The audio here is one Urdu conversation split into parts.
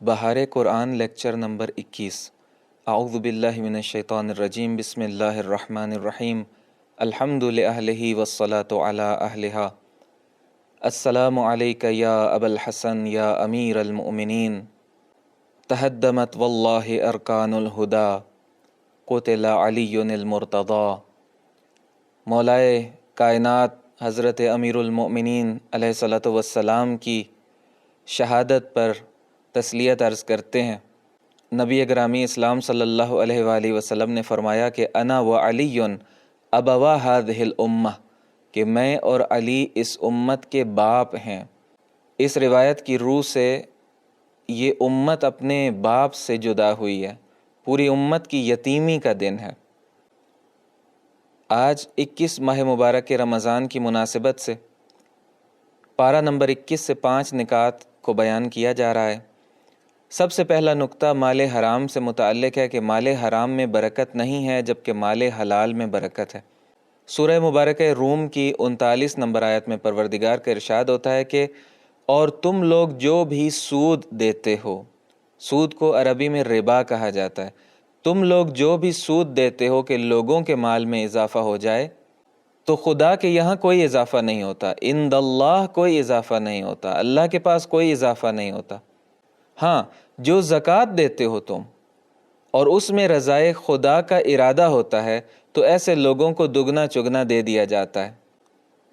بہار قرآن لیکچر نمبر 21۔ اعوذ باللہ من الشیطان الرجیم، بسم اللہ الرحمن الرحیم۔ الحمد لأہلہ والصلاة علی اہلہا۔ السلام علیک یا ابا الحسن یا امیر المؤمنین، تہدمت واللہ ارکان الہدا، قتل علی المرتضی۔ مولائے کائنات حضرت امیر المؤمنین علیہ الصلاۃ والسلام کی شہادت پر تسلیت عرض کرتے ہیں۔ نبی گرامی اسلام صلی اللہ علیہ وآلہ وسلم نے فرمایا کہ انا و علی ابوا ہذہ الامہ، کہ میں اور علی اس امت کے باپ ہیں۔ اس روایت کی روح سے یہ امت اپنے باپ سے جدا ہوئی ہے، پوری امت کی یتیمی کا دن ہے۔ آج 21 ماہ مبارک رمضان کی مناسبت سے پارہ نمبر 21 سے 5 نکات کو بیان کیا جا رہا ہے۔ سب سے پہلا نقطہ مال حرام سے متعلق ہے کہ مال حرام میں برکت نہیں ہے جبکہ مال حلال میں برکت ہے۔ سورہ مبارکہ روم کی 39 نمبر آیت میں پروردگار کا ارشاد ہوتا ہے کہ اور تم لوگ جو بھی سود دیتے ہو، سود کو عربی میں ربا کہا جاتا ہے، تم لوگ جو بھی سود دیتے ہو کہ لوگوں کے مال میں اضافہ ہو جائے، تو خدا کے یہاں کوئی اضافہ نہیں ہوتا، عند اللہ کوئی اضافہ نہیں ہوتا، اللہ کے پاس کوئی اضافہ نہیں ہوتا۔ ہاں، جو زکوٰۃ دیتے ہو تم اور اس میں رضائے خدا کا ارادہ ہوتا ہے تو ایسے لوگوں کو دگنا چگنا دے دیا جاتا ہے۔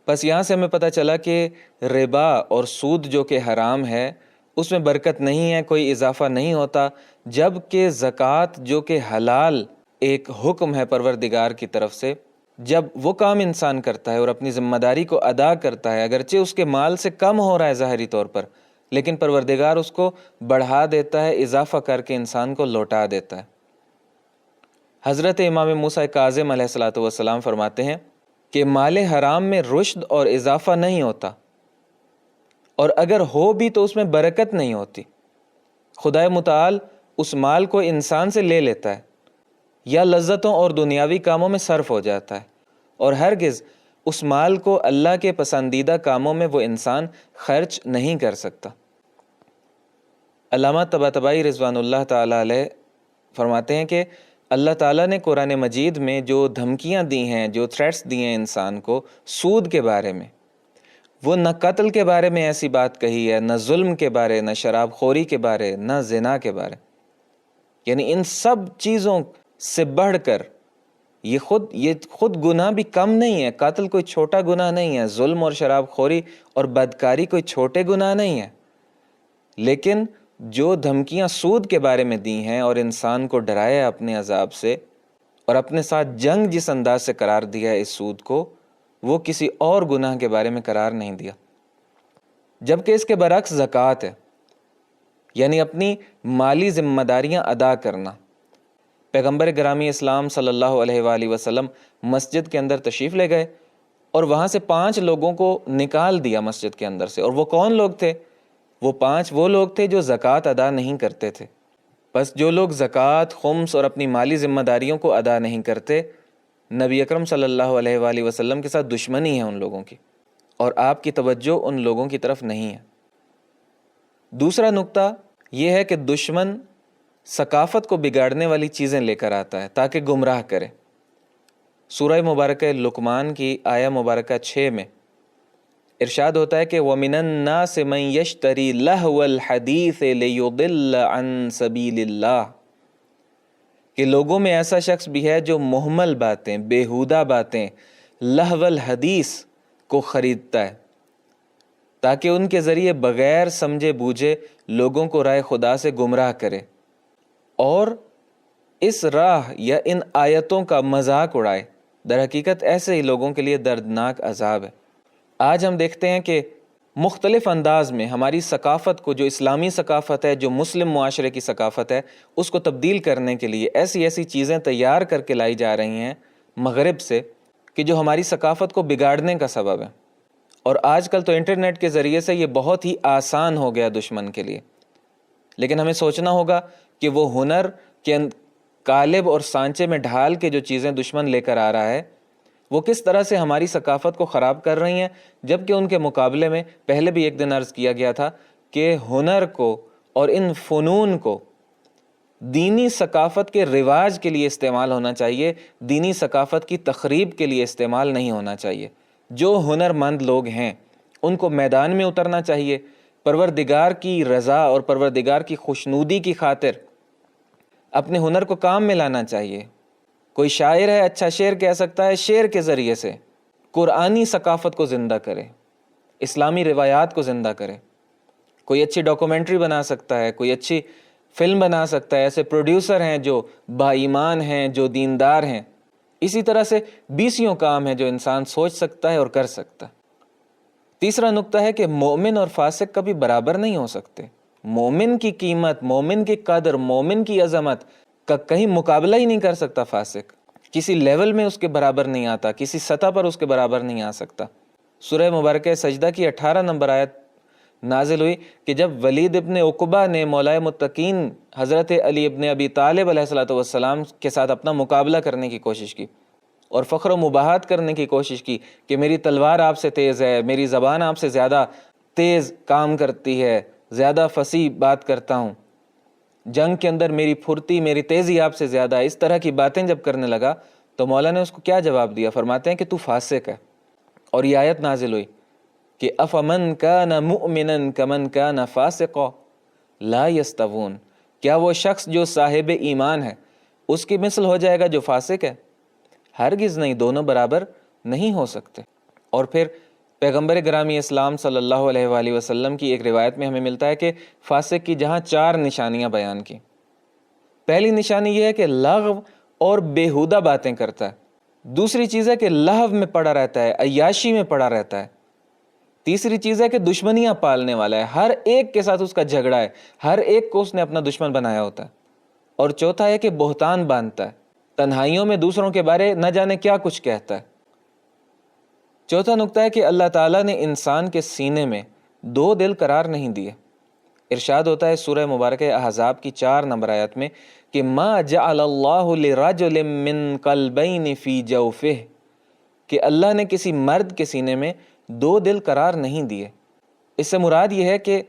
بس یہاں سے ہمیں پتہ چلا کہ ربا اور سود جو کہ حرام ہے اس میں برکت نہیں ہے، کوئی اضافہ نہیں ہوتا، جبکہ زکوٰۃ جو کہ حلال ایک حکم ہے پروردگار کی طرف سے، جب وہ کام انسان کرتا ہے اور اپنی ذمہ داری کو ادا کرتا ہے، اگرچہ اس کے مال سے کم ہو رہا ہے ظاہری طور پر، لیکن پروردگار اس کو بڑھا دیتا ہے، اضافہ کر کے انسان کو لوٹا دیتا ہے۔ حضرت امام موسیٰ کاظم علیہ الصلوۃ والسلام فرماتے ہیں کہ مال حرام میں رشد اور اضافہ نہیں ہوتا، اور اگر ہو بھی تو اس میں برکت نہیں ہوتی۔ خدائے متعال اس مال کو انسان سے لے لیتا ہے یا لذتوں اور دنیاوی کاموں میں صرف ہو جاتا ہے، اور ہرگز اس مال کو اللہ کے پسندیدہ کاموں میں وہ انسان خرچ نہیں کر سکتا۔ علامہ طباطبائی رضوان اللہ تعالیٰ علیہ فرماتے ہیں کہ اللہ تعالیٰ نے قرآن مجید میں جو دھمکیاں دی ہیں، جو تھریٹس دی ہیں انسان کو سود کے بارے میں، وہ نہ قتل کے بارے میں ایسی بات کہی ہے، نہ ظلم کے بارے، نہ شراب خوری کے بارے، نہ زنا کے بارے، یعنی ان سب چیزوں سے بڑھ کر یہ خود گناہ بھی کم نہیں ہے۔ قتل کوئی چھوٹا گناہ نہیں ہے، ظلم اور شراب خوری اور بدکاری کوئی چھوٹے گناہ نہیں ہے، لیکن جو دھمکیاں سود کے بارے میں دی ہیں اور انسان کو ڈرایا اپنے عذاب سے اور اپنے ساتھ جنگ جس انداز سے قرار دیا ہے اس سود کو، وہ کسی اور گناہ کے بارے میں قرار نہیں دیا۔ جبکہ اس کے برعکس زکوٰۃ ہے، یعنی اپنی مالی ذمہ داریاں ادا کرنا۔ پیغمبر گرامی اسلام صلی اللہ علیہ وآلہ وسلم مسجد کے اندر تشریف لے گئے اور وہاں سے 5 لوگوں کو نکال دیا مسجد کے اندر سے، اور وہ کون لوگ تھے؟ وہ 5 وہ لوگ تھے جو زکوٰۃ ادا نہیں کرتے تھے۔ بس جو لوگ زکوٰۃ، خمس اور اپنی مالی ذمہ داریوں کو ادا نہیں کرتے، نبی اکرم صلی اللہ علیہ وآلہ وسلم کے ساتھ دشمنی ہے ان لوگوں کی، اور آپ کی توجہ ان لوگوں کی طرف نہیں ہے۔ دوسرا نقطہ یہ ہے کہ دشمن ثقافت کو بگاڑنے والی چیزیں لے کر آتا ہے تاکہ گمراہ کرے۔ سورہ مبارکہ لقمان کی آیہ مبارکہ 6 میں ارشاد ہوتا ہے کہ وَمِنَ النَّاسِ مَن يَشْتَرِي لَهْوَ الْحَدِيثِ لِيُضِلَّ عَن سَبِيلِ اللَّهِ، کہ لوگوں میں ایسا شخص بھی ہے جو مہمل باتیں، بیہودہ باتیں، لہو الحدیث کو خریدتا ہے تاکہ ان کے ذریعے بغیر سمجھے بوجھے لوگوں کو راہ خدا سے گمراہ کرے، اور اس راہ یا ان آیتوں کا مذاق اڑائے۔ در حقیقت ایسے ہی لوگوں کے لیے دردناک عذاب ہے۔ آج ہم دیکھتے ہیں کہ مختلف انداز میں ہماری ثقافت کو، جو اسلامی ثقافت ہے، جو مسلم معاشرے کی ثقافت ہے، اس کو تبدیل کرنے کے لیے ایسی چیزیں تیار کر کے لائی جا رہی ہیں مغرب سے کہ جو ہماری ثقافت کو بگاڑنے کا سبب ہے۔ اور آج کل تو انٹرنیٹ کے ذریعے سے یہ بہت ہی آسان ہو گیا دشمن کے لیے، لیکن ہمیں سوچنا ہوگا کہ وہ ہنر کے قالب اور سانچے میں ڈھال کے جو چیزیں دشمن لے کر آ رہا ہے وہ کس طرح سے ہماری ثقافت کو خراب کر رہی ہیں، جبکہ ان کے مقابلے میں پہلے بھی ایک دن عرض کیا گیا تھا کہ ہنر کو اور ان فنون کو دینی ثقافت کے رواج کے لیے استعمال ہونا چاہیے، دینی ثقافت کی تخریب کے لیے استعمال نہیں ہونا چاہیے۔ جو ہنرمند لوگ ہیں ان کو میدان میں اترنا چاہیے، پروردگار کی رضا اور پروردگار کی خوشنودی کی خاطر اپنے ہنر کو کام میں لانا چاہیے۔ کوئی شاعر ہے، اچھا شعر کہہ سکتا ہے، شعر کے ذریعے سے قرآنی ثقافت کو زندہ کرے، اسلامی روایات کو زندہ کرے۔ کوئی اچھی ڈاکومنٹری بنا سکتا ہے، کوئی اچھی فلم بنا سکتا ہے، ایسے پروڈیوسر ہیں جو با ایمان ہیں، جو دیندار ہیں۔ اسی طرح سے بیسیوں کام ہیں جو انسان سوچ سکتا ہے اور کر سکتا ہے۔ تیسرا نقطہ ہے کہ مومن اور فاسق کبھی برابر نہیں ہو سکتے۔ مومن کی قیمت، مومن کی قدر، مومن کی عظمت کا کہیں مقابلہ ہی نہیں کر سکتا فاسق، کسی لیول میں اس کے برابر نہیں آتا، کسی سطح پر اس کے برابر نہیں آ سکتا۔ سورہ مبارکہ سجدہ کی 18 نمبر آیت نازل ہوئی کہ جب ولید ابن عقبہ نے مولا متقین حضرت علی ابن ابی طالب علیہ السلام کے ساتھ اپنا مقابلہ کرنے کی کوشش کی اور فخر و مباحات کرنے کی کوشش کی کہ میری تلوار آپ سے تیز ہے، میری زبان آپ سے زیادہ تیز کام کرتی ہے، زیادہ فصیح بات کرتا ہوں، جنگ کے اندر میری پھرتی، میری تیزی آپ سے زیادہ ہے، اس طرح کی باتیں جب کرنے لگا تو مولا نے اس کو کیا جواب دیا؟ فرماتے ہیں کہ تو فاسق ہے۔ اور یہ آیت نازل ہوئی کہ افمن کان مؤمنا کمن کان فاسقا لا یستوون، کیا وہ شخص جو صاحب ایمان ہے اس کی مثل ہو جائے گا جو فاسق ہے؟ ہرگز نہیں، دونوں برابر نہیں ہو سکتے۔ اور پھر پیغمبر گرامی اسلام صلی اللہ علیہ وآلہ وسلم کی ایک روایت میں ہمیں ملتا ہے کہ فاسق کی جہاں 4 نشانیاں بیان کی۔ پہلی نشانی یہ ہے کہ لغو اور بیہودہ باتیں کرتا ہے۔ دوسری چیز ہے کہ لہو میں پڑا رہتا ہے، عیاشی میں پڑا رہتا ہے۔ تیسری چیز ہے کہ دشمنیاں پالنے والا ہے، ہر ایک کے ساتھ اس کا جھگڑا ہے، ہر ایک کو اس نے اپنا دشمن بنایا ہوتا ہے۔ اور چوتھا ہے کہ بہتان باندھتا ہے، تنہائیوں میں دوسروں کے بارے نہ جانے کیا کچھ کہتا ہے۔ چوتھا نقطہ ہے کہ اللہ تعالیٰ نے انسان کے سینے میں 2 دل قرار نہیں دیے۔ ارشاد ہوتا ہے سورہ مبارکہ احزاب کی 4 نمبر آیت میں کہ ما جعل اللہ لرجل من قلبین فی جوفہ، کہ اللہ نے کسی مرد کے سینے میں 2 دل قرار نہیں دیے۔ اس سے مراد یہ ہے کہ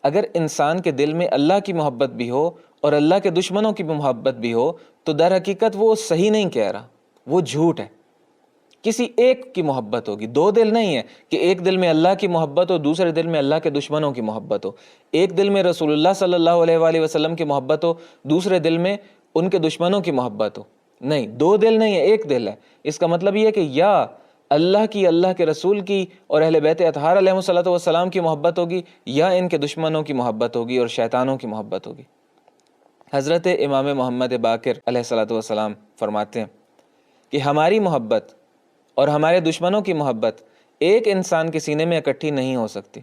اگر انسان کے دل میں اللہ کی محبت بھی ہو اور اللہ کے دشمنوں کی بھی محبت بھی ہو تو در حقیقت وہ صحیح نہیں کہہ رہا، وہ جھوٹ ہے۔ کسی ایک کی محبت ہوگی، 2 دل نہیں ہے کہ ایک دل میں اللہ کی محبت ہو، دوسرے دل میں اللہ کے دشمنوں کی محبت ہو، ایک دل میں رسول اللہ صلی اللہ علیہ وآلہ وسلم کی محبت ہو، دوسرے دل میں ان کے دشمنوں کی محبت ہو۔ نہیں، 2 دل نہیں ہے، ایک دل ہے۔ اس کا مطلب یہ ہے کہ یا اللہ کی، اللہ کے رسول کی اور اہل بیت اطہار علیہ السلام کی محبت ہوگی، یا ان کے دشمنوں کی محبت ہوگی اور شیطانوں کی محبت ہوگی۔ حضرت امام محمد باقر علیہ السلام فرماتے ہیں کہ ہماری محبت اور ہمارے دشمنوں کی محبت ایک انسان کے سینے میں اکٹھی نہیں ہو سکتی۔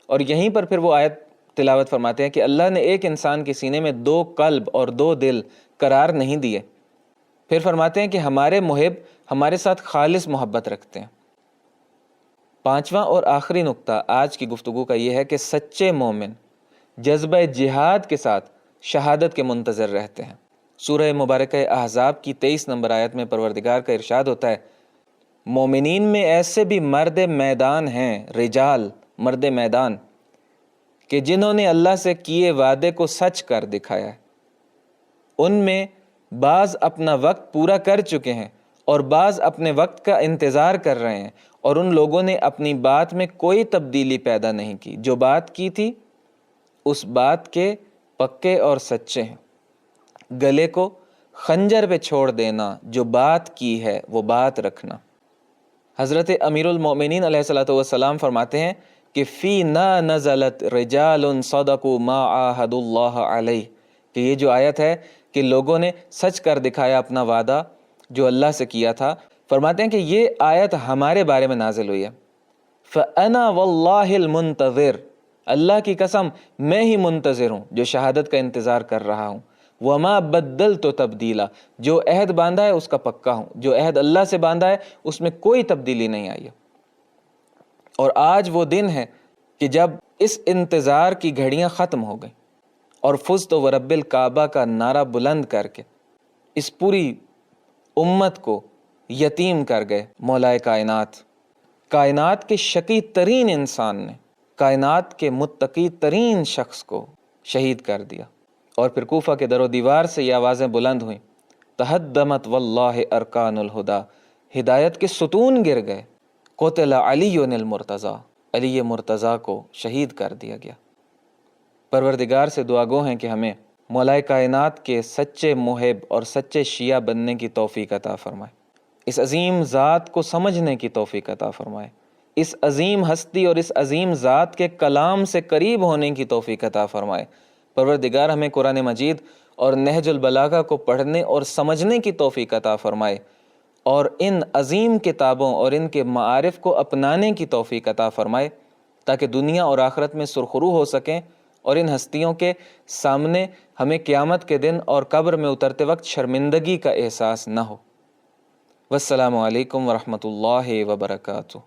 اور یہیں پر پھر وہ آیت تلاوت فرماتے ہیں کہ اللہ نے ایک انسان کے سینے میں 2 قلب اور 2 دل قرار نہیں دیے۔ پھر فرماتے ہیں کہ ہمارے محب ہمارے ساتھ خالص محبت رکھتے ہیں۔ 5واں اور آخری نقطہ آج کی گفتگو کا یہ ہے کہ سچے مومن جذبہ جہاد کے ساتھ شہادت کے منتظر رہتے ہیں۔ سورہ مبارکہ احزاب کی 23 نمبر آیت میں پروردگار کا ارشاد ہوتا ہے مومنین میں ایسے بھی مرد میدان ہیں، رجال، مرد میدان، کہ جنہوں نے اللہ سے کیے وعدے کو سچ کر دکھایا ہے۔ ان میں بعض اپنا وقت پورا کر چکے ہیں اور بعض اپنے وقت کا انتظار کر رہے ہیں، اور ان لوگوں نے اپنی بات میں کوئی تبدیلی پیدا نہیں کی، جو بات کی تھی اس بات کے پکے اور سچے ہیں۔ گلے کو خنجر پہ چھوڑ دینا، جو بات کی ہے وہ بات رکھنا۔ حضرت امیر المومنین علیہ السلام فرماتے ہیں کہ فینا نزلت رجال صدقوا ما عاہدوا اللہ علیہ، کہ یہ جو آیت ہے کہ لوگوں نے سچ کر دکھایا اپنا وعدہ جو اللہ سے کیا تھا، فرماتے ہیں کہ یہ آیت ہمارے بارے میں نازل ہوئی ہے۔ فَأَنَا وَاللَّهِ الْمُنْتَظِرُ، اللہ کی قسم میں ہی منتظر ہوں جو شہادت کا انتظار کر رہا ہوں۔ وَمَا بَدَّلْتُ تَبْدِيلًا، جو عہد باندھا ہے اس کا پکا ہوں، جو عہد اللہ سے باندھا ہے اس میں کوئی تبدیلی نہیں آئی ہے۔ اور آج وہ دن ہے کہ جب اس انتظار کی گھڑیاں ختم ہو گئیں اور فزت ورب الکعبہ کا نعرہ بلند کر کے اس پوری امت کو یتیم کر گئے مولا کائنات۔ کائنات کے شقی ترین انسان نے کائنات کے متقی ترین شخص کو شہید کر دیا۔ اور پھر کوفہ کے در و دیوار سے یہ آوازیں بلند ہوئیں، تہدمت واللہ ارکان الہدا، ہدایت کے ستون گر گئے، قتل علی المرتضیٰ، علی مرتضیٰ کو شہید کر دیا گیا۔ پروردگار سے دعا گو ہیں کہ ہمیں مولائے کائنات کے سچے محب اور سچے شیعہ بننے کی توفیق عطا فرمائے، اس عظیم ذات کو سمجھنے کی توفیق عطا فرمائے، اس عظیم ہستی اور اس عظیم ذات کے کلام سے قریب ہونے کی توفیق عطا فرمائے۔ پروردگار ہمیں قرآن مجید اور نہج البلاغہ کو پڑھنے اور سمجھنے کی توفیق عطا فرمائے، اور ان عظیم کتابوں اور ان کے معارف کو اپنانے کی توفیق عطا فرمائے، تاکہ دنیا اور آخرت میں سرخرو ہو سکیں اور ان ہستیوں کے سامنے ہمیں قیامت کے دن اور قبر میں اترتے وقت شرمندگی کا احساس نہ ہو۔ والسلام علیکم ورحمۃ اللہ وبرکاتہ۔